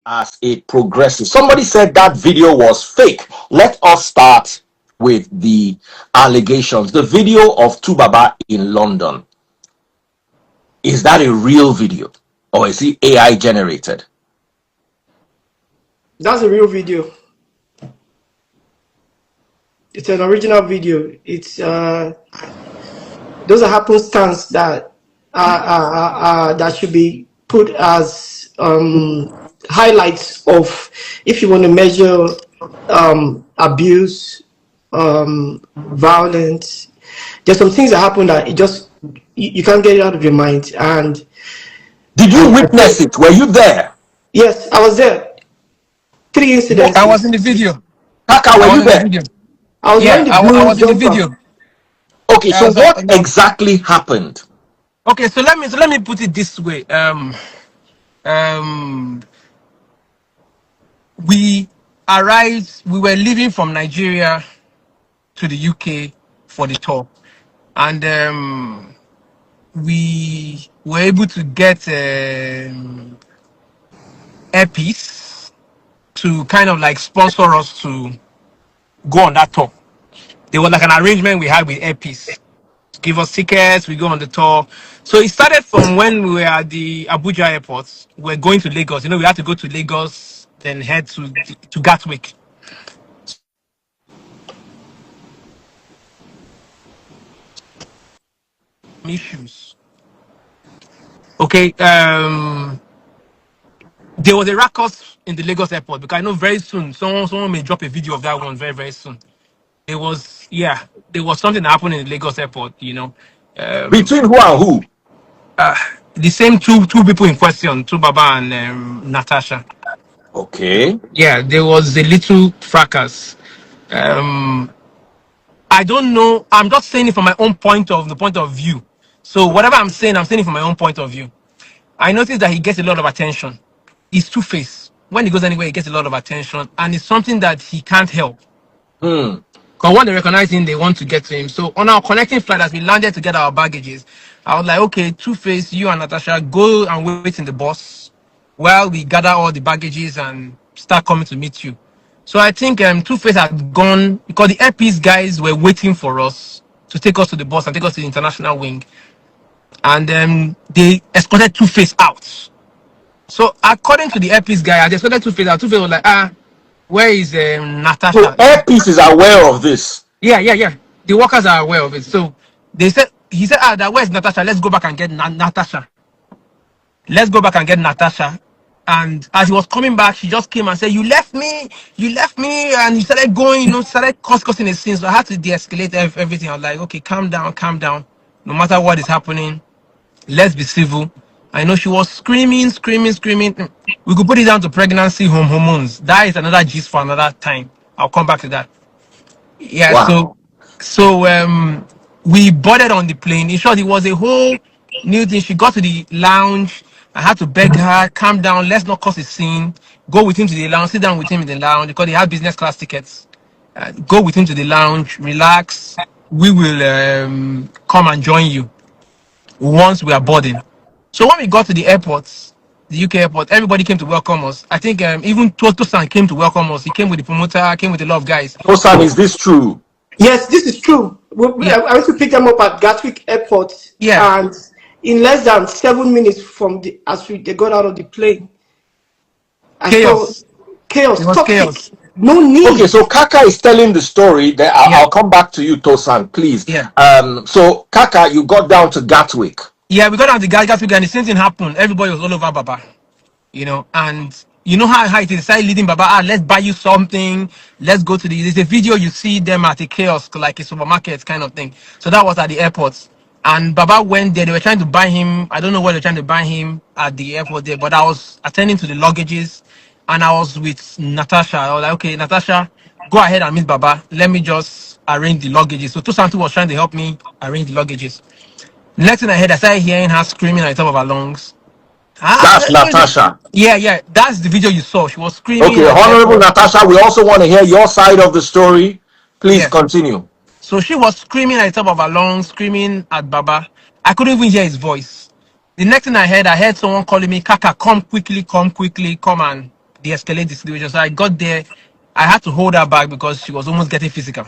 as it progresses. Somebody said that video was fake. Let us start with the allegations. The video of Tubaba in London. Is that a real video or is it AI generated? That's a real video. It's an original video. It's those are happenstance that that should be put as highlights of, if you want to measure abuse, violence. There's some things that happen that you can't get it out of your mind. And did you witness it? Were you there? Yes, I was there. 3 incidents. I was in the video. Kaka, were you there? I was wearing the blue I was in the video. Okay, so what exactly happened? Okay, so let me put it this way. We arrived. We were leaving from Nigeria to the UK for the tour, and we were able to get Airpiece to kind of like sponsor us to go on that tour. There was like an arrangement we had with Airpiece. Give us tickets, we go on the tour. So it started from when we were at the Abuja airport. We're going to Lagos. You know, we had to go to Lagos, then head to Gatwick. Issues. Okay, there was a ruckus in the Lagos airport because I know very soon someone may drop a video of that one very, very soon. There was something that happened in the Lagos airport, you know. Between who and who? The same two people in question, Tubaba and Natasha. Okay. Yeah, there was a little fracas. I don't know. I'm just saying it from my own point of view. So whatever I'm saying it from my own point of view. I noticed that he gets a lot of attention. He's two-faced. When he goes anywhere, he gets a lot of attention, and it's something that he can't help. Because when they recognize him, they want to get to him. So on our connecting flight, as we landed to get our baggages, I was like, okay, Two-Face, you and Natasha, go and wait in the bus while we gather all the baggages and start coming to meet you. So I think Two-Face had gone because the Airpiece guys were waiting for us to take us to the bus and take us to the international wing. And they escorted Two-Face out. So according to the Airpiece guy, they escorted Two-Face out. Two-Face was like, where is Natasha? So Airpiece is aware of this. Yeah. The workers are aware of it. So he said, that where's Natasha? Let's go back and get Natasha. Let's go back and get Natasha. And as he was coming back, she just came and said, you left me. And he started going, started causing a scene. So I had to de-escalate everything. I was like, okay, calm down. No matter what is happening, let's be civil. I know she was screaming. We could put it down to pregnancy, hormones. That is another gist for another time. I'll come back to that. Yeah, wow. So we boarded on the plane. In short, it was a whole new thing. She got to the lounge. I had to beg her, calm down, let's not cause a scene. Go with him to the lounge, sit down with him in the lounge because they have business class tickets. Go with him to the lounge, relax. We will come and join you once we are boarding. So when we got to the airport, the UK airport, everybody came to welcome us. I think even Tosan came to welcome us. He came with the promoter, came with a lot of guys. Tosan, is this true? Yes, this is true. I went to pick them up at Gatwick Airport. Yeah. And in less than 7 minutes from they got out of the plane. Chaos. Chaos. It was chaos. No need. Okay, so Kaka is telling the story. That I'll come back to you, Tosan, please. Yeah. So Kaka, you got down to Gatwick. Yeah, we got down to Gatwick, and the same thing happened. Everybody was all over Baba, and you know how it is. Started leading Baba. Let's buy you something. Let's go to there's a video you see them at a kiosk, like a supermarket kind of thing. So that was at the airport. And Baba went there. They were trying to buy him. I don't know what they're trying to buy him at the airport there, but I was attending to the luggages and I was with Natasha. I was like, okay, Natasha, go ahead and meet Baba. Let me just arrange the luggages. So Tosantu was trying to help me arrange the luggages. Next thing I heard, I started hearing her screaming at the top of her lungs. That's Natasha. Yeah. That's the video you saw. She was screaming. Okay, Honorable Natasha, we also want to hear your side of the story. Please continue. So she was screaming at the top of her lungs, screaming at Baba. I couldn't even hear his voice. The next thing I heard someone calling me, Kaka, come quickly, come and de-escalate the situation. So I got there, I had to hold her back because she was almost getting physical.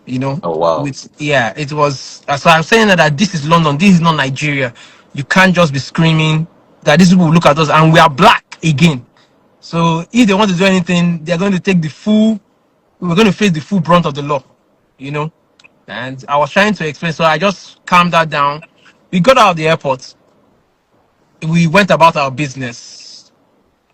You know, Oh wow. with yeah, it was. So I'm saying that this is London, this is not Nigeria. You can't just be screaming that these people will look at us and we are black again. So if they want to do anything, they're going to take the full. We're going to face the full brunt of the law. You know, and I was trying to explain, so I just calmed that down. We got out of the airport. We went about our business.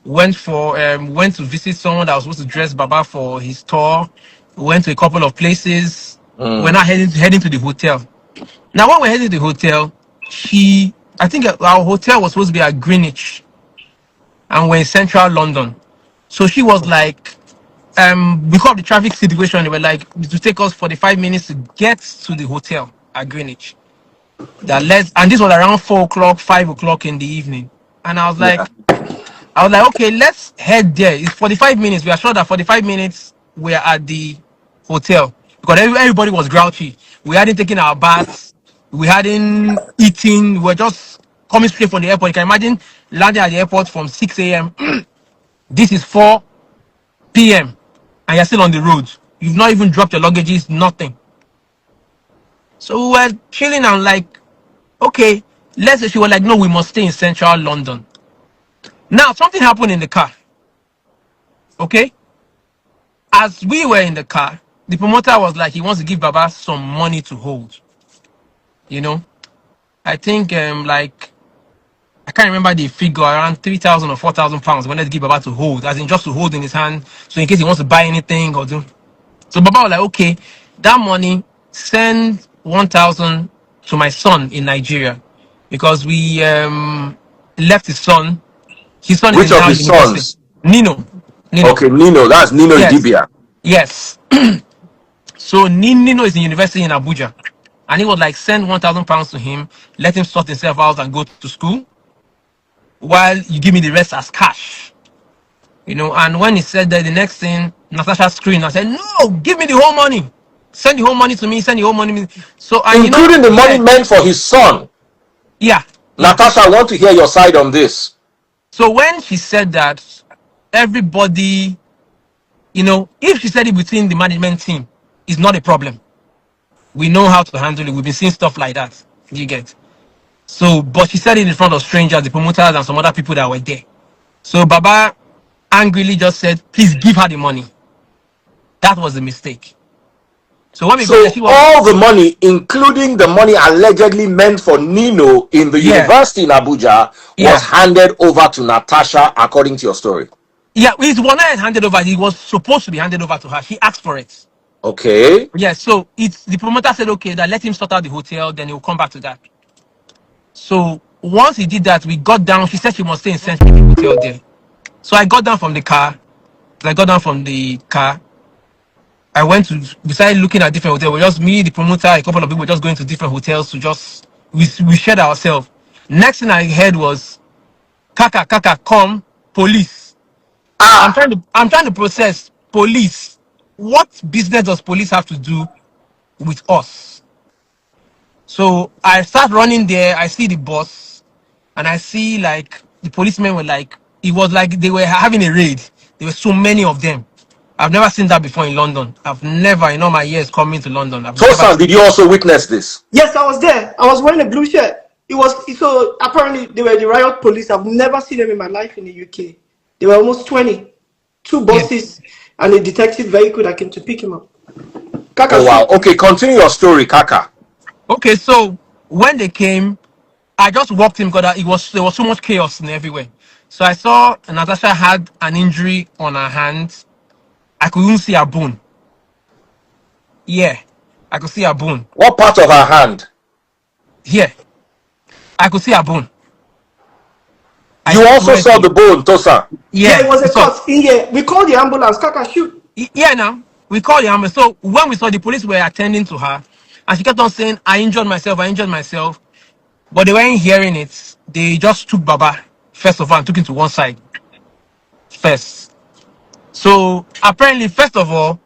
Went to visit someone that was supposed to dress Baba for his tour. We went to a couple of places. We're Mm. now heading to the hotel. Now when we're heading to the hotel, I think our hotel was supposed to be at Greenwich, and we're in central London. So she was like, because of the traffic situation, they were like, it will take us 45 minutes to get to the hotel at Greenwich. And this was around 4 o'clock, 5 o'clock in the evening. And Yeah. I was like, okay, let's head there. It's 45 minutes. We are sure that 45 minutes we're at the hotel because everybody was grouchy. We hadn't taken our baths. We hadn't eaten. We were just coming straight from the airport. You can imagine landing at the airport from 6 a.m. This is 4 p.m. and you're still on the road. You've not even dropped your luggages, nothing. So we were chilling and like, okay, let's say she was like, no, we must stay in central London. Now, something happened in the car. Okay? As we were in the car, the promoter was like, he wants to give Baba some money to hold. You know? I think, like, I can't remember the figure, around 3,000 or 4,000 pounds. He wanted to give Baba to hold, as in just to hold in his hand. So in case he wants to buy anything or do. So Baba was like, okay, that money, send 1,000 to my son in Nigeria. Because we left his son. His son is Which in of now his university. sons? Nino. Nino. Okay, Nino. That's Nino Yes. Idibia. Yes. So Nino is in university in Abuja. And he was like, send 1,000 pounds to him, let him sort himself out and go to school, while you give me the rest as cash. You know, and when he said that, the next thing, Natasha screamed and said, no, give me the whole money. Send the whole money to me, send the whole money to me. So, and you know, Including the money yeah, meant for his son. yeah, yeah. Natasha, I want to hear your side on this. So when she said that, everybody, you know, if she said it within the management team, it's not a problem. We know how to handle it. We've been seeing stuff like that. You get. So, but she said it in front of strangers, the promoters, and some other people that were there. So Baba angrily just said, please give her the money. That was the mistake. So when we got there, So she was, all the money, including the money allegedly meant for Nino in the yeah, university in Abuja, was yeah, handed over to Natasha, according to your story. yeah. It was not handed over. It was supposed to be handed over to her. She asked for it. Okay. Yeah. So it's the promoter said, okay, that let him sort out the hotel, then he'll come back to that. So once he did that, we got down. She said she must stay in Central Hotel there. So I got down from the car. I got down from the car. I went to, we started looking at different hotels. We just, me, the promoter, a couple of people just going to different hotels to just, we shared ourselves. Next thing I heard was, Kaka, come, police. Ah, I'm trying to process police. What business does police have to do with us? So I start running there. I see the boss, and I see like the policemen were like, it was like they were having a raid. There were so many of them. I've never seen that before in London. I've never, in all my years coming to London, I've never Tosan, seen. did you also witness this? Yes, I was there. I was wearing a blue shirt. It was so apparently they were the riot police. I've never seen them in my life in the UK. They were almost 20. Two Yeah. buses and a detective vehicle that came to pick him up. Oh Kaka, wow. shoot. Okay, continue your story, Kaka. Okay, so when they came, I just walked in because there was so much chaos in everywhere. So I saw Natasha had an injury on her hand. I could even see her bone. Yeah, I could see her bone. What part of her hand? Here, I could see her bone. I You also swear to saw you. the bone, Tosan. Yeah, it Yeah, was a so cut in here. We called the ambulance. Kaka, shoot. yeah, now we called the ambulance. So when we saw the police were attending to her, and she kept on saying, I injured myself, I injured myself. But they weren't hearing it. They just took Baba, first of all, and took him to one side first. So apparently, first of all,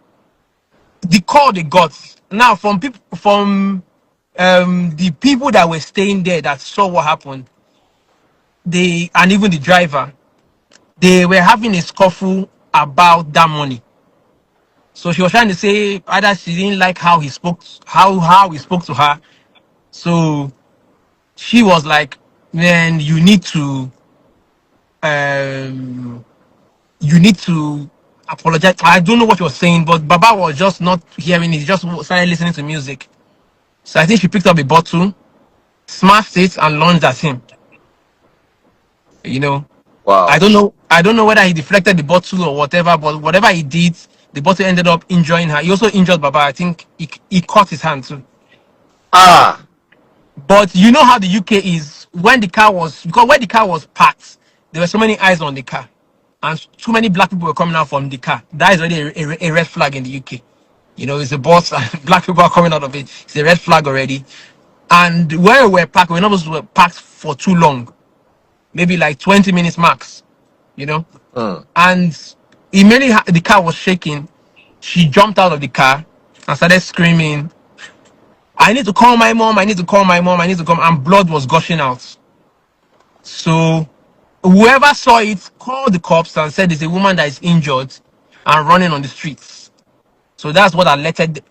the call they got now from people from the people that were staying there that saw what happened, they and even the driver, they were having a scuffle about that money. So she was trying to say either she didn't like how he spoke, how he spoke to her. So she was like, "Man, um, you need to apologize." I don't know what she was saying, but Baba was just not hearing it. He just started listening to music. So I think she picked up a bottle, smashed it, and lunged at him. You know, Wow. I don't know whether he deflected the bottle or whatever, but whatever he did, the bottle ended up injuring her. He also injured Baba. I think he cut his hand too. Ah. But you know how the UK is when the car was, because when the car was parked, there were so many eyes on the car, and too many black people were coming out from the car. That is already a red flag in the UK. You know, it's a bus and black people are coming out of it. It's a red flag already. And where we were parked, we're not supposed to be parked for too long, maybe like 20 minutes max. You know, Mm. and immediately the car was shaking. She jumped out of the car and started screaming, "I need to call my mom, I need to call my mom, I need to come," and blood was gushing out. So whoever saw it called the cops and said there's a woman that is injured and running on the streets. So that's what alerted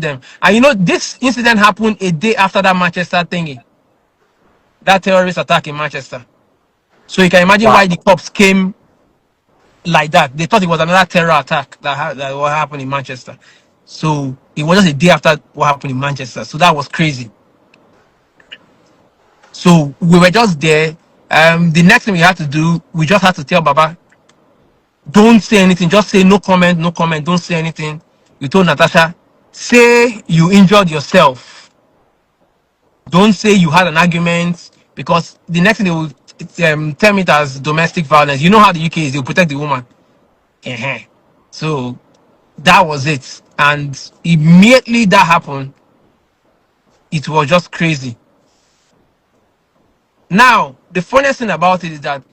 them. And you know, this incident happened a day after that Manchester thingy, that terrorist attack in Manchester. So you can imagine Wow. why the cops came like that. They thought it was another terror attack that what happened in Manchester. So it was just a day after what happened in Manchester. So that was crazy. So we were just there. The next thing we had to do, we just had to tell Baba, don't say anything. Just say no comment, no comment. Don't say anything. We told Natasha, say you injured yourself. Don't say you had an argument, because the next thing they will term it as domestic violence. You know how the UK is; they'll protect the woman. Uh-huh. So that was it. And immediately that happened, it was just crazy. Now, the funniest thing about it is that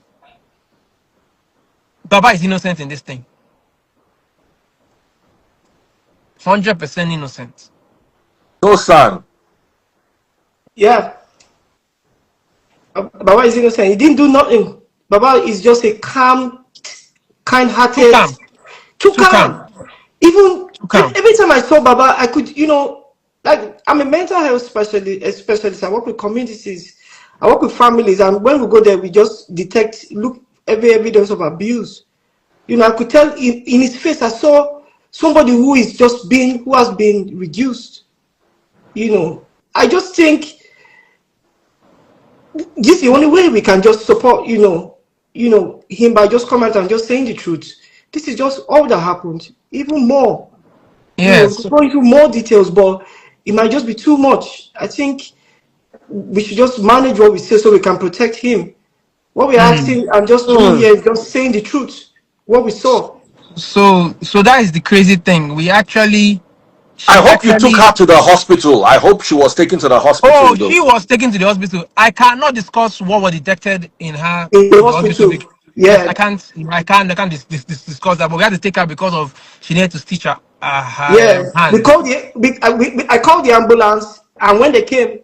Baba is innocent in this thing. 100% innocent. No son. Yeah. Baba is innocent. He didn't do nothing. Baba is just a calm, Too kind-hearted, calm. too Too calm. calm. Even Too calm. every time I saw Baba, I could, like I'm a mental health specialist. I work with communities, I work with families, and when we go there, we just look every evidence of abuse. I could tell in his face. I saw somebody who has been reduced. I just think this is the only way we can just support, him, by just coming out and just saying the truth. This is just all that happened. Even more, Yes. go into more details, but it might just be too much. I think we should just manage what we say so we can protect him. What we're Mm. asking and just doing Mm. here is just saying the truth, what we saw. So that is the crazy thing. I She hope you took actually, her to the hospital. I hope she was taken to the oh, hospital she though. was taken to the hospital. I cannot discuss what was detected in her In the in the hospital. hospital. Yes, Yeah, I can't discuss that. But we had to take her because of she needed to stitch her yeah. We hand. called I called the ambulance, and when they came,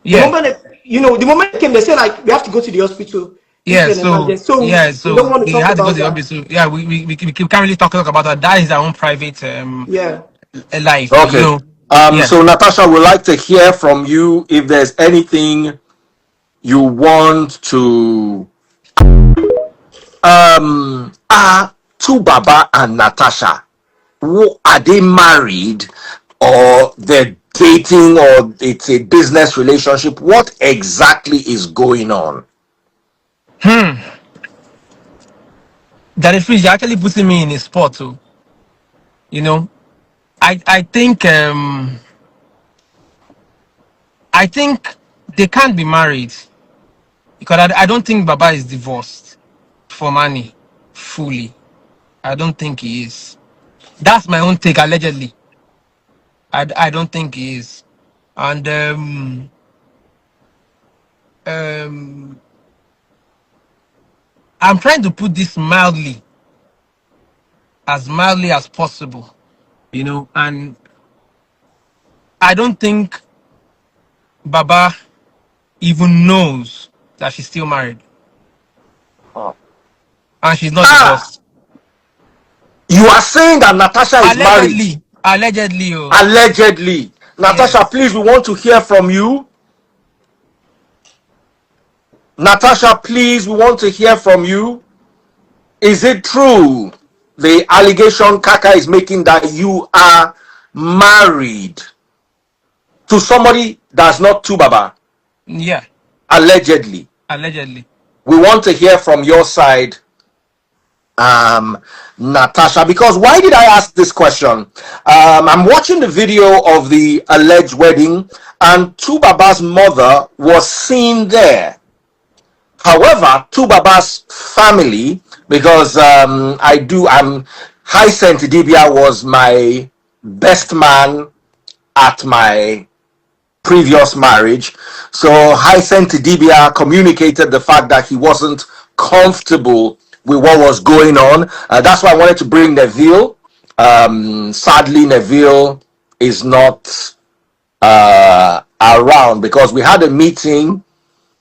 Yeah, the moment they came, they said like we have to go to the hospital. This yeah. is an emergency, so we don't So want to we talk had to go about to the that. hospital. Yeah, we can't really talk about that. That is our own private Yeah. life. You Okay. know. So Yes. Natasha would like to hear from you if there's anything you want to are to Baba and Natasha. Are they married or they're dating or it's a business relationship? What exactly is going on? That is free. You're actually putting me in a spot too. You know. I I think they can't be married because I don't think Baba is divorced for money fully. I don't think he is. That's my own take. Allegedly, I don't think he is. And um, I'm trying to put this mildly as possible. You know, and I don't think Baba even knows that she's still married. and she's not Ah, divorced. you are saying that Natasha is married. Allegedly, allegedly. Oh, Allegedly. Natasha, yes. please, we want to hear from you. Natasha, please, we want to hear from you. Is it true, the allegation Kaka is making, that you are married to somebody that's not Tubaba? Yeah, Allegedly. allegedly. We want to hear from your side, Natasha, because why did I ask this question? I'm watching the video of the alleged wedding, and Tubaba's mother was seen there. However, Tubaba's family, because I'm Hyacinth Dibia was my best man at my previous marriage. So Hyacinth Dibia communicated the fact that he wasn't comfortable with what was going on. That's why I wanted to bring Neville. Sadly, Neville is not around, because we had a meeting.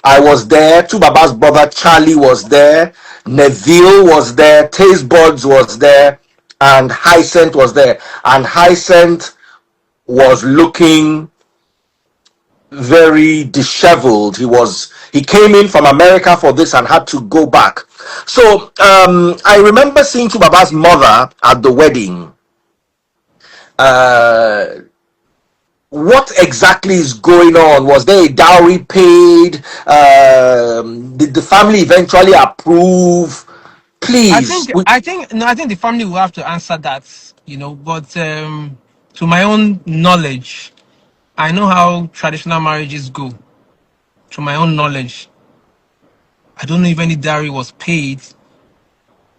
I was there. Tubaba's brother Charlie was there. Neville was there. Taste Buds was there. And Hyacinth was there. And Hyacinth was looking very disheveled. He came in from America for this and had to go back. So I remember seeing Tubaba's mother at the wedding. Uh, what exactly is going on? Was there a dowry paid? Did the family eventually approve? I Please. think, I think, no, I think the family will have to answer that, But to my own knowledge, I know how traditional marriages go. To my own knowledge, I don't know if any dowry was paid.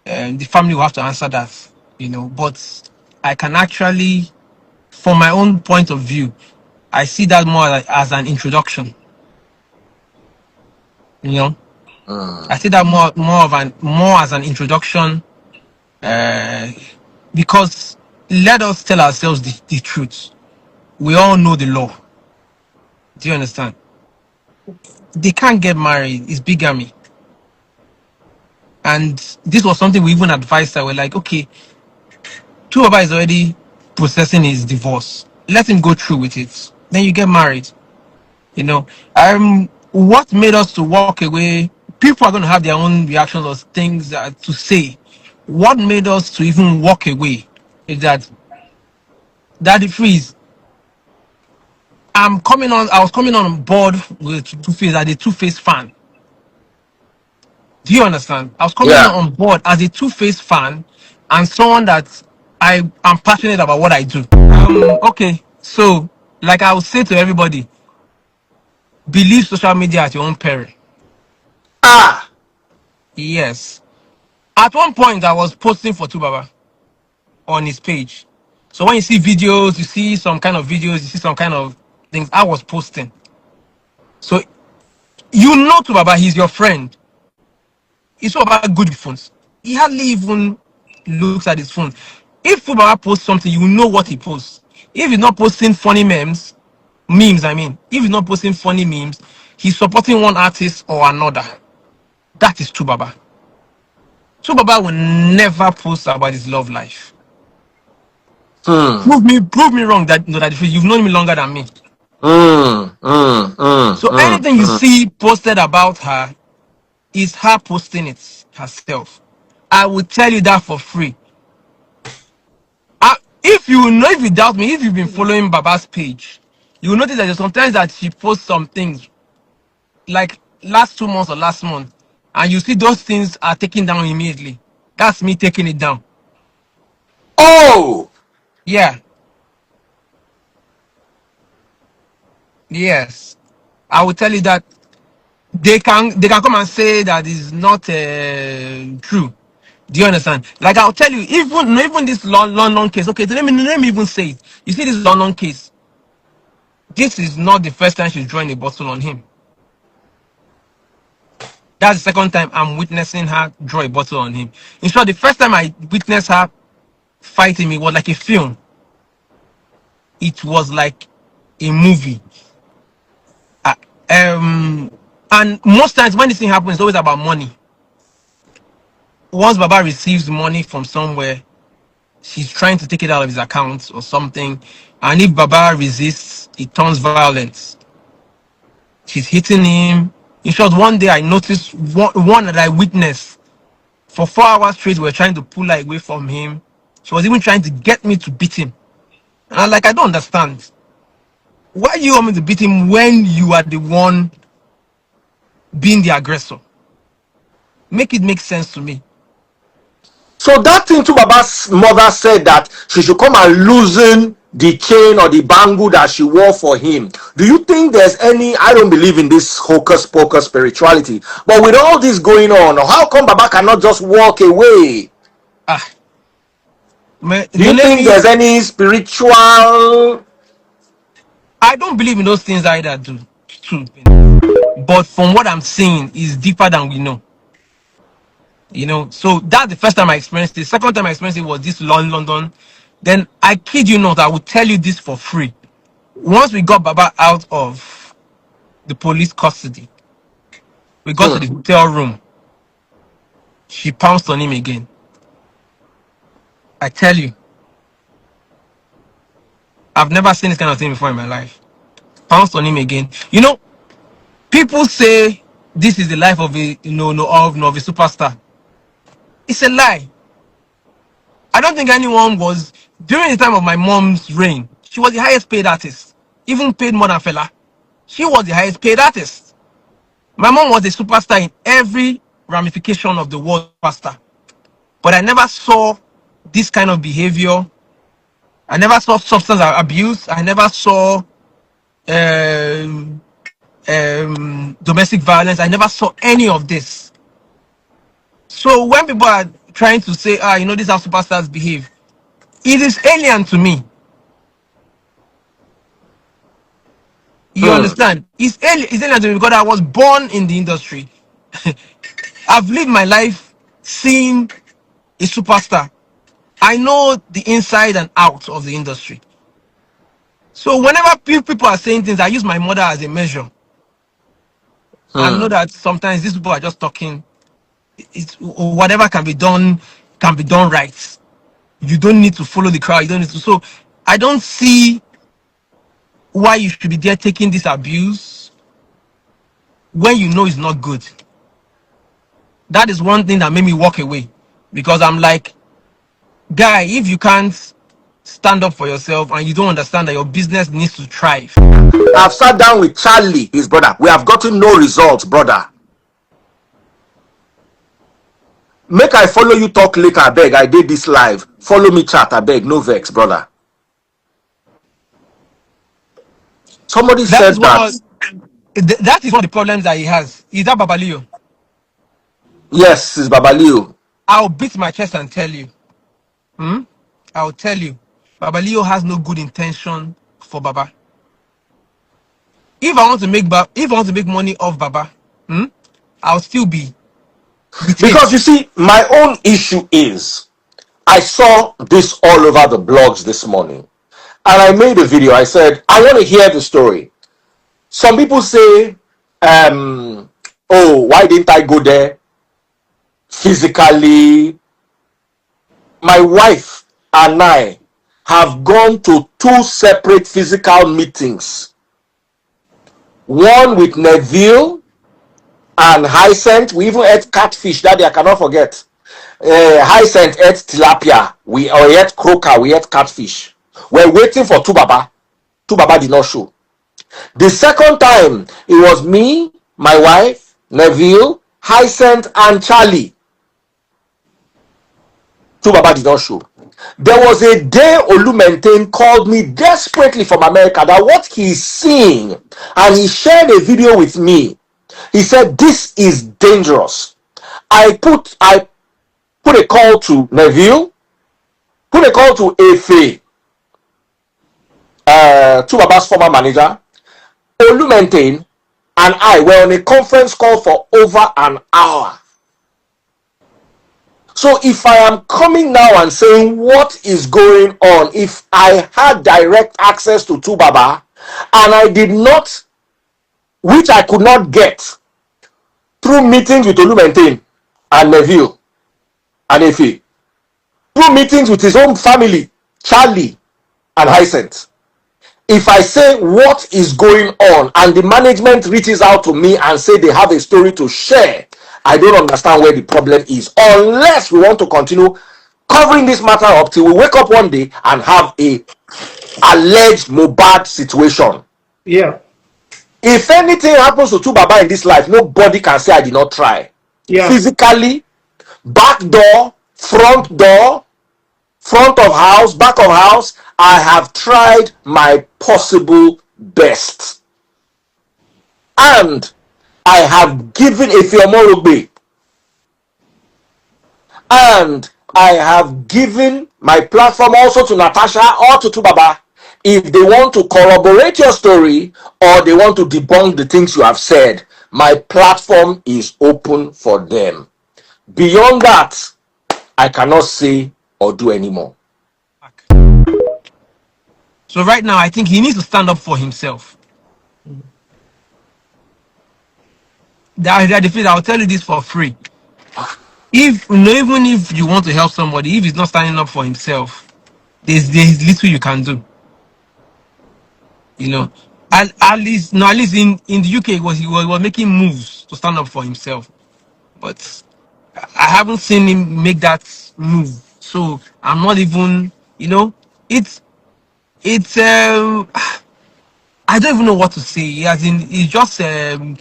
The family will have to answer that. But I can actually, from my own point of view, I see that more as an introduction. You know, I see that more as an introduction, uh, because let us tell ourselves the truth. We all know the law. Do you understand? They can't get married. It's bigamy. And this was something we even advised her. We're like, okay, Tuoba is already processing his divorce. Let him go through with it. Then you get married. What made us to walk away? People are going to have their own reactions or things to say. What made us to even walk away is that Daddy Freeze, I was coming on board with Two Face as a Two Face fan. Do you understand? I was coming Yeah. on board as a Two Face fan and someone that I am passionate about what I do. Okay, so like I would say to everybody, believe social media at your own peril. Ah. Yes. At one point, I was posting for Tubaba on his page. So when you see videos, you see some kind of videos, you see some kind of things, I was posting. So Tubaba, he's your friend. He's all about good phones. He hardly even looks at his phone. If Tubaba posts something, you know what he posts. If he's not posting funny memes, I mean, if he's not posting funny memes, he's supporting one artist or another. That is Tubaba. Tubaba will never post about his love life. Hmm. Prove me wrong that you've known me longer than me. So anything you see posted about her is her posting it herself. I will tell you that for free. If you doubt me, if you've been following Baba's page, you will notice that there's sometimes that she posts some things like last 2 months or last month, and you see those things are taken down immediately. That's me taking it down. Oh. Yeah. Yes. I will tell you that they can come and say that is not true. Do you understand? Like I'll tell you, even this London case. Okay, so let me even say it. You see this London case. This is not the first time she's drawing a bottle on him. That's the second time I'm witnessing her draw a bottle on him. In short, the first time I witnessed her fighting me was like a film. It was like a movie. Uh, and most times when this thing happens, it's always about money. once Baba receives money from somewhere, she's trying to take it out of his account or something. And if Baba resists, it turns violent. She's hitting him. In short, one day I noticed one that I witnessed for 4 hours straight. We were trying to pull her away from him. She was even trying to get me to beat him. And I'm like, I don't understand. Why do you want me to beat him when you are the one being the aggressor? Make it make sense to me. So that thing to Baba's mother said that she should come and loosen the chain or the bangle that she wore for him. Do you think there's any? I don't believe in this hocus pocus spirituality, but with all this going on, how come Baba cannot just walk away? Ah, Do you let think me. there's any spiritual? I don't believe in those things either, do too. But from what I'm seeing, is deeper than we know. So that's the first time I experienced it. Second time I experienced it was this London. Then I kid you not, I will tell you this for free. Once we got Baba out of the police custody, we got to the hotel room. She pounced on him again. I tell you, I've never seen this kind of thing before in my life. Pounced on him again. People say this is the life of a of a superstar. It's a lie. I don't think anyone was during the time of my mom's reign. She was the highest paid artist, even paid more than Fela. She was the highest paid artist. My mom was a superstar in every ramification of the word superstar. But I never saw this kind of behavior. I never saw substance abuse. I never saw domestic violence. I never saw any of this. So when people are trying to say, this is how superstars behave, it is alien to me. You understand? It's alien to me because I was born in the industry. I've lived my life seeing a superstar. I know the inside and out of the industry. So whenever people are saying things, I use my mother as a measure. I know that sometimes these people are just talking. Whatever can be done right. You don't need to follow the crowd. You don't need to. So I don't see why you should be there taking this abuse when you know it's not good. That is one thing that made me walk away, because I'm like, guy, if you can't stand up for yourself and you don't understand that your business needs to thrive. I've sat down with Charlie, his brother. We have gotten no results, brother. Make I follow you talk later, I beg. I did this live. Follow me chat, I beg. No vex, brother. Somebody That said is that. that is one of the problems that he has. Is that Babalio? Yes, it's Babalio. I'll beat my chest and tell you. I'll tell you. Babalio has no good intention for Baba. If I want to make money off Baba, I'll still be with him. Because you see, my own issue is, I saw this all over the blogs this morning. And I made a video. I said, I want to hear the story. Some people say, oh, why didn't I go there physically? My wife and I have gone to 2 separate physical meetings. One with Neville and Hyacinth. We even ate catfish that day, I cannot forget. Hyacinth ate tilapia. We ate croaker. We ate catfish. We're waiting for Tubaba. Tubaba did not show. The second time, it was me, my wife, Neville, Hyacinth, and Charlie. Tubaba did not show. There was a day Olumentain called me desperately from America that what he's seeing, and he shared a video with me. He said, this is dangerous. I put a call to Neville, put a call to Efe, Tubaba's former manager. Olumentain and I were on a conference call for over an hour. So if I am coming now and saying what is going on, if I had direct access to Tubaba and I did not, which I could not get through meetings with Olumentain and Neville, and Efe, through meetings with his own family, Charlie and Hyacinth. If I say what is going on and the management reaches out to me and say they have a story to share, I don't understand where the problem is, unless we want to continue covering this matter up till we wake up one day and have a alleged Mohbad situation. Yeah. If anything happens to Baba in this life, nobody can say I did not try. Yeah. Physically, back door, front door, front of house, back of house, I have tried my possible best. And I have given Efiomorogbe, and I have given my platform also to Natasha or to Tubaba. If they want to corroborate your story or they want to debunk the things you have said, my platform is open for them. Beyond that, I cannot say or do anymore. So right now, I think he needs to stand up for himself. I'll tell you this for free. If even if you want to help somebody, if he's not standing up for himself, there's little you can do. You know, at least no, at least in the UK, he was making moves to stand up for himself, but I haven't seen him make that move. So I'm not even, it's it's I don't even know what to say. As in, it's just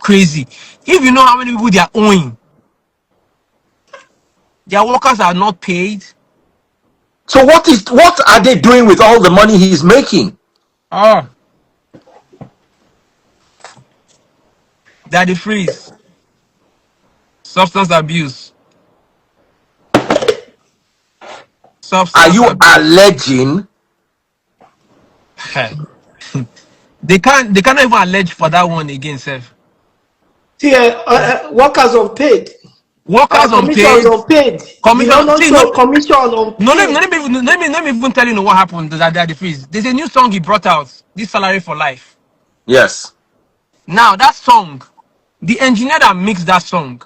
crazy. If you know how many people they are owing, their workers are not paid. So what are they doing with all the money he's making? Oh, daddy freeze, substance abuse, Are substance you abuse. alleging? They cannot even allege for that one again, sir. See, workers unpaid. Workers Commissions unpaid, unpaid. The commission. honor See, show no, commission no, unpaid. let me even tell you what happened. That the freeze. There's a new song he brought out. This salary for life. Yes. Now that song, the engineer that mixed that song,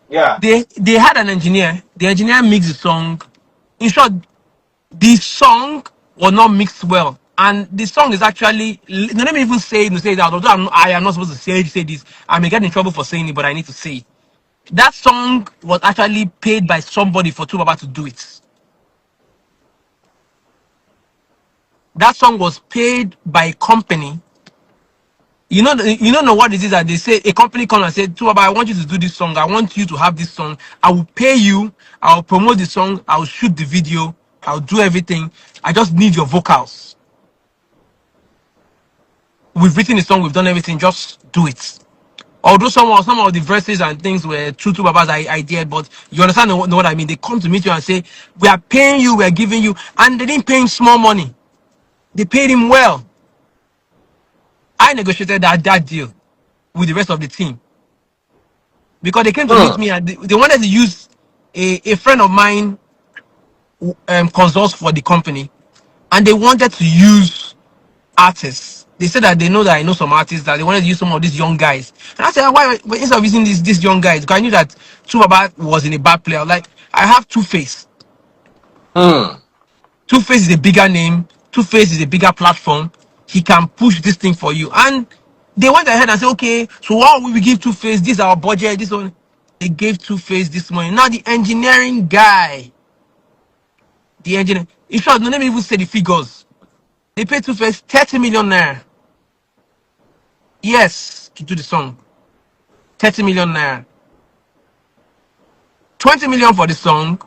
Yeah. they had an engineer. The engineer mixed the song. In short, the song was not mixed well, and the song is actually. Let me even say that. Although I am not supposed to say this, I may get in trouble for saying it, but I need to say it. That song was actually paid by somebody for Tubaba to do it. That song was paid by a company. You don't know what it is that they say. A company comes and said, Tubaba, I want you to do this song. I want you to have this song. I will pay you. I will promote the song. I will shoot the video. I'll do everything. I just need your vocals. We've written the song. We've done everything. Just do it. Although some of the verses and things were true to Baba's idea, but you understand what I mean. They come to meet you and say, we are paying you, we are giving you, and they didn't pay him small money. They paid him well. I negotiated that deal with the rest of the team because they came to meet me and they wanted to use a friend of mine who consults for the company, and they wanted to use artists. They said that they know that I know some artists, that they wanted to use some of these young guys. And I said, why instead of using these young guys? Because I knew that Tubaba was in a bad player. Like, I have Two-Face. Two-Face is a bigger name. Two-Face is a bigger platform. He can push this thing for you. And they went ahead and said, okay, so what will we give Two-Face? This is our budget. This one. They gave Two-Face this money. Now the engineering guy, in short, no, let me even say the figures. They paid Two-Face 30 million naira. Yes, to do the song. 30 million naira. 20 million for the song.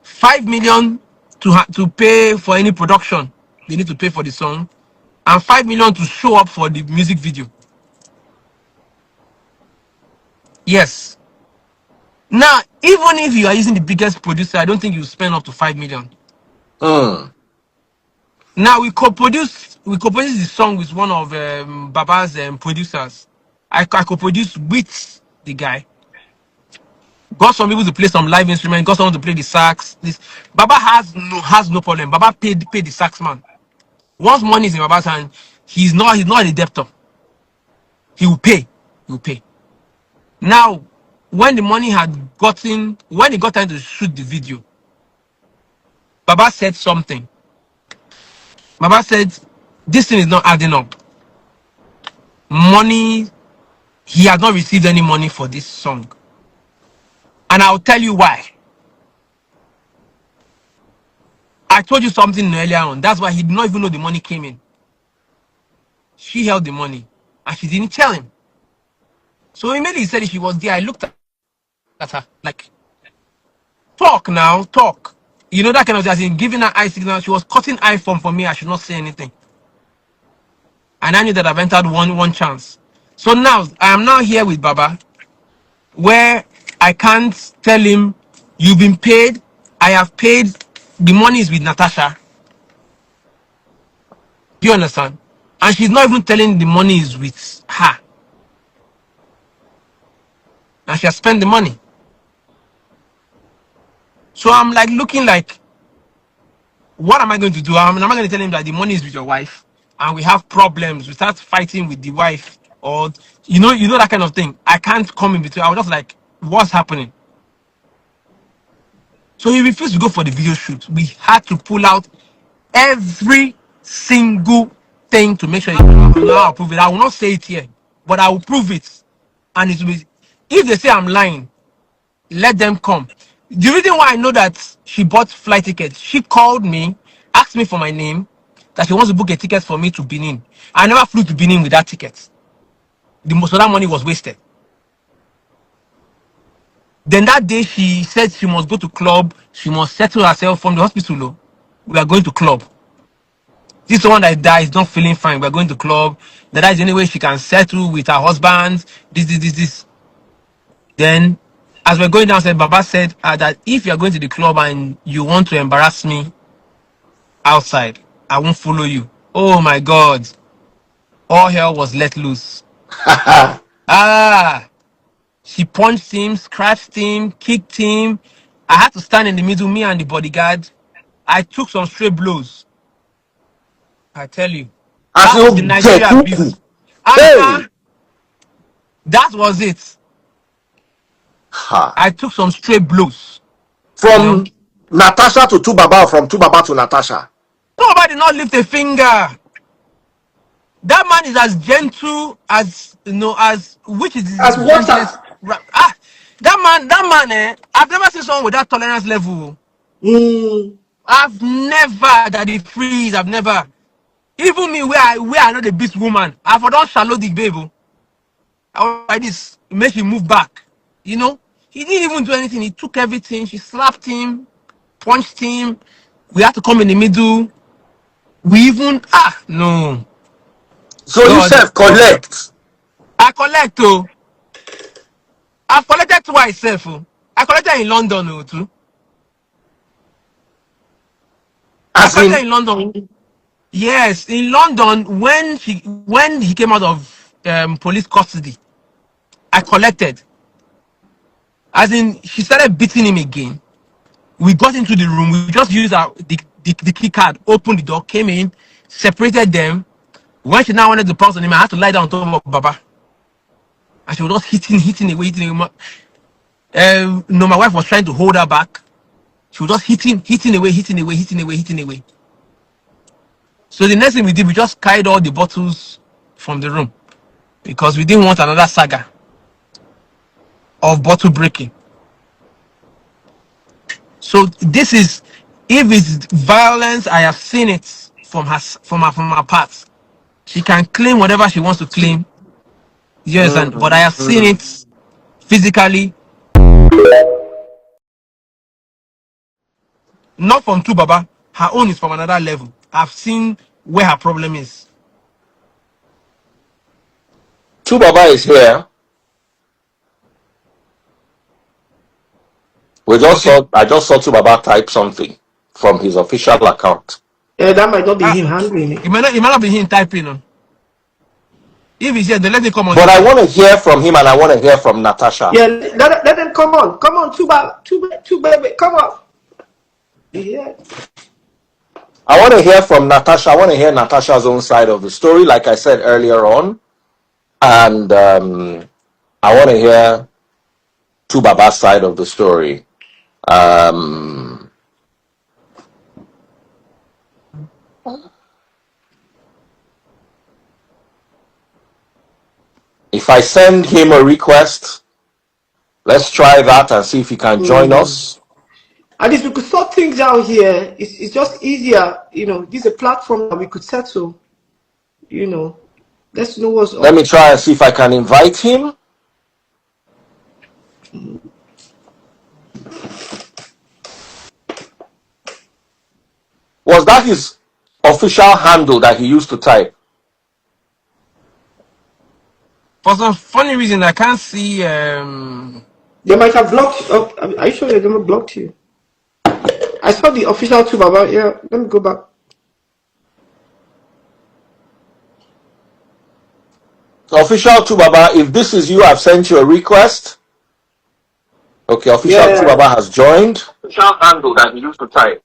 5 million to pay for any production they need to pay for the song. And 5 million to show up for the music video. Yes. Now, even if you are using the biggest producer, I don't think you spend up to 5 million. Now we co-produced the song with one of Baba's producers. I co-produced with the guy. Got some people to play some live instrument. Got someone to play the sax. This Baba has no problem. Baba paid the sax man. Once money is in Baba's hand, he's not a debtor. He will pay. He will pay. Now, when the money had gotten, when it got time to shoot the video, Baba said something. Baba said, this thing is not adding up. Money, he had not received any money for this song. And I'll tell you why. I told you something earlier on. That's why he did not even know the money came in. She held the money and she didn't tell him. So immediately he said she was there. I looked at her like, talk now, talk. You know, that kind of thing. As in giving her eye signal. She was cutting eye from me. I should not say anything. And I knew that I've entered one chance. So now I am now here with Baba, where I can't tell him, you've been paid, I have paid, the money is with Natasha. Do you understand? And she's not even telling the money is with her. And she has spent the money. So I'm like looking like, what am I going to do? I'm not going to tell him that the money is with your wife and we have problems. We start fighting with the wife, or you know that kind of thing. I can't come in between. I was just like, what's happening? So he refused to go for the video shoot. We had to pull out every single thing to make sure I'll prove it. I will not say it here, but I will prove it. And it will be, if they say I'm lying, let them come. The reason why I know that she bought flight tickets, she called me, asked me for my name, that she wants to book a ticket for me to Benin. I never flew to Benin with that ticket. The most of that money was wasted. Then that day she said she must go to club, she must settle herself from the hospital. Oh. We are going to club. This is the one that is not feeling fine. We are going to club. That is the only way she can settle with her husband. This. Then, as we're going downstairs, Baba said that if you're going to the club and you want to embarrass me outside, I won't follow you. Oh my God. All hell was let loose. She punched him, scratched him, kicked him. I had to stand in the middle, me and the bodyguard. I took some straight blows. I tell you. As That was the you get Nigeria cuckoo. abuse. Hey. That was it. Ha. I took some straight blows. From Natasha to Tubaba, or from Tubaba to Natasha? Nobody did not lift a finger. That man is as gentle as as which is As the water. gentlest. That man, I've never seen someone with that tolerance level. I've never that he freeze. I've never. Even me, where I know the beast woman, I've done shallow the baby. I was like this, make him move back. You know, he didn't even do anything. He took everything. She slapped him, punched him. We had to come in the middle. We even no. So you God, self collect. I collect too. I've collected twice, self. I collected in London too. I As collected in, in London. Yes, in London when he came out of police custody, I collected. As in, she started beating him again. We got into the room. We just used the key card, opened the door, came in, separated them. When she now wanted to pounce on him, I had to lie down on top of Baba. And she was just hitting away. No, my wife was trying to hold her back. She was just hitting away. So the next thing we did, we just carried all the bottles from the room because we didn't want another saga of bottle breaking. So this is, if it's violence, I have seen it from her part. She can claim whatever she wants to claim. Yes, but I have seen it physically, not from Baba. Her own is from another level. I've seen where her problem is. Tubaba is here. I just saw Tubaba type something from his official account. Yeah, that might not be him handling it. It might not be him typing. If he's here, then let him come on. But I want to hear from him and I want to hear from Natasha. Yeah, let them come on. Come on, two baby, come on. Yeah. I want to hear from Natasha. I want to hear Natasha's own side of the story, like I said earlier on. And I want to hear Two Baba side of the story. If I send him a request, let's try that and see if he can join us. At least we could sort things out here. It's just easier, this is a platform that we could settle, you know. Let's know what's Let up. me try and see if I can invite him. Was that his official handle that he used to type? For some funny reason, I can't see. They might have blocked you. Oh, are you sure they never blocked you? I saw the official too, Baba. Yeah, let me go back. Official Tubaba, if this is you, I've sent you a request. Okay, official Yeah. Tubaba has joined. Official handle that he used to type.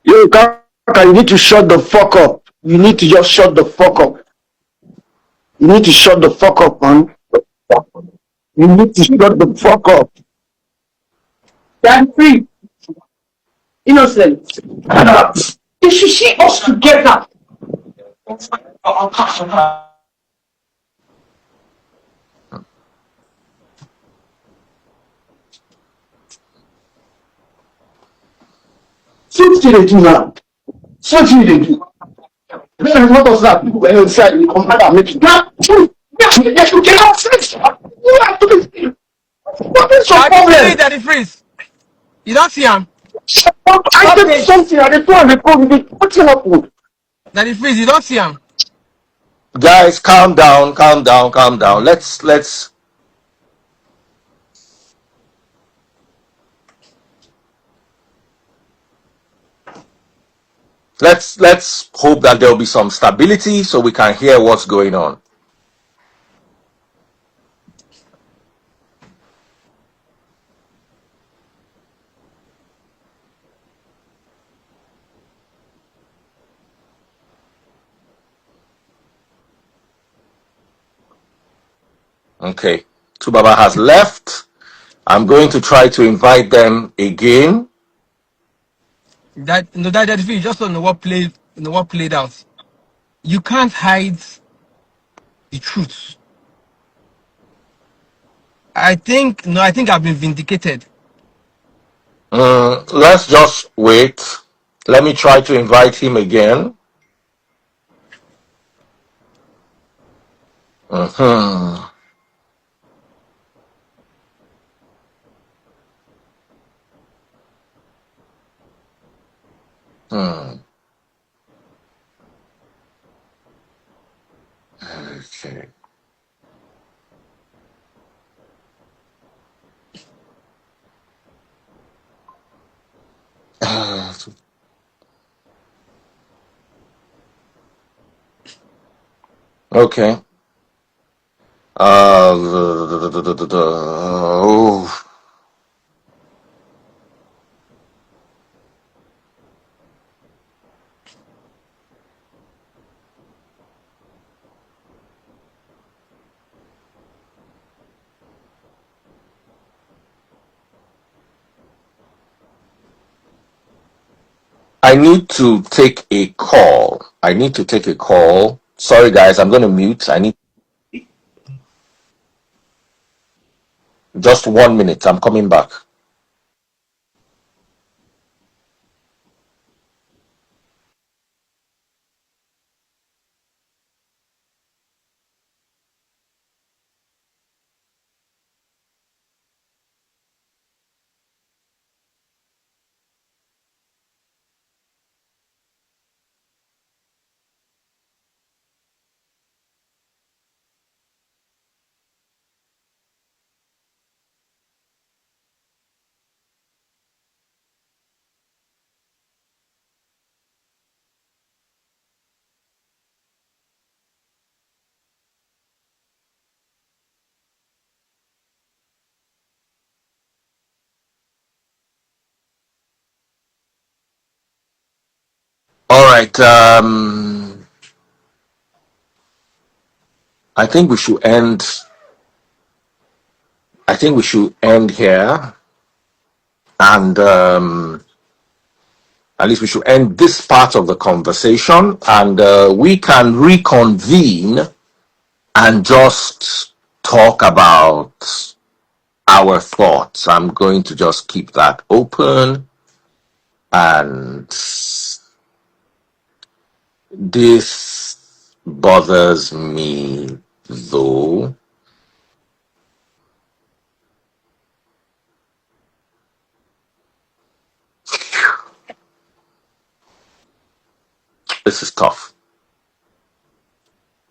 Yo, Kaka, you need to shut the fuck up. You need to just shut the fuck up. You need to shut the fuck up, man. You need to shut the fuck up. That's free. Innocent. You should see us together. See what you do now. See what you do. Then what was that? People were inside, you come back and make it. You cannot fix it. You have to be. What is your Daddy Freeze, problem? Daddy Freeze. You don't see him. I did something, I did plan, they told me, what happened? Daddy Freeze, you don't see him. Guys, calm down, calm down, calm down. Let's hope that there'll be some stability so we can hear what's going on. Okay, Tubaba has left. I'm going to try to invite them again. Daddy Freeze, just don't know what played out. You can't hide the truth. I think I've been vindicated. Let's just wait. Let me try to invite him again. Hmm. Okay. Okay. Oh. I need to take a call. I need to take a call. Sorry, guys, I'm going to mute. I need just 1 minute. I'm coming back. All right. I think we should end. I think we should end here, and at least we should end this part of the conversation, and we can reconvene and just talk about our thoughts. I'm going to just keep that open, and this bothers me though. This is tough.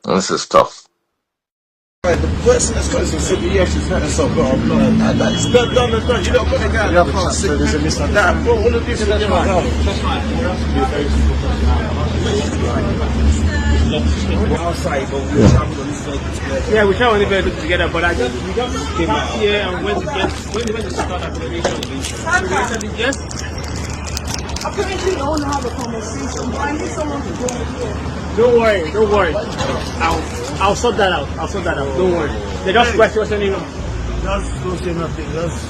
This is tough. The person that's got some CBS is not so blah blah. That's done. You don't put the guy. Yeah, so there's a misunderstanding. Nah, all of this is fine. Outside, but we Yeah, we can't only do it together, but we just came out here and went to start accommodation. Yes? Apparently, you want to have a conversation, but I need someone to go with you. Don't worry. I'll sort that out. Don't worry. They just questioning. just don't say nothing. Just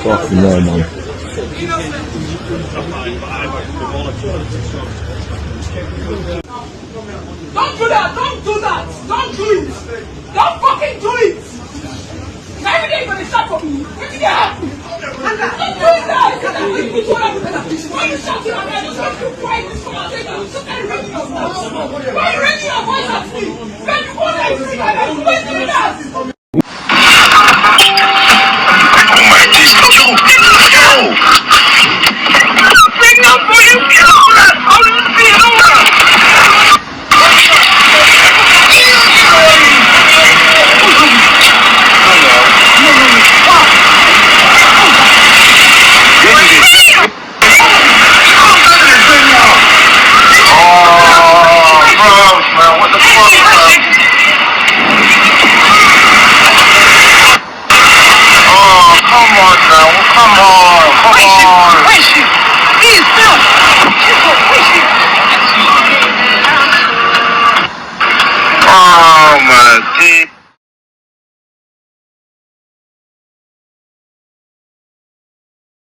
Fuck no, man. Don't do that! Don't do that! Don't do it! Don't fucking do it! Every day you're gonna start for me. What did you happen? Don't do that! Why are you shouting at me? Just want to quiet this conversation. Just can't raise your voice. Why are you raising your voice at me? Then you won't let me see my life. Why are you doing that?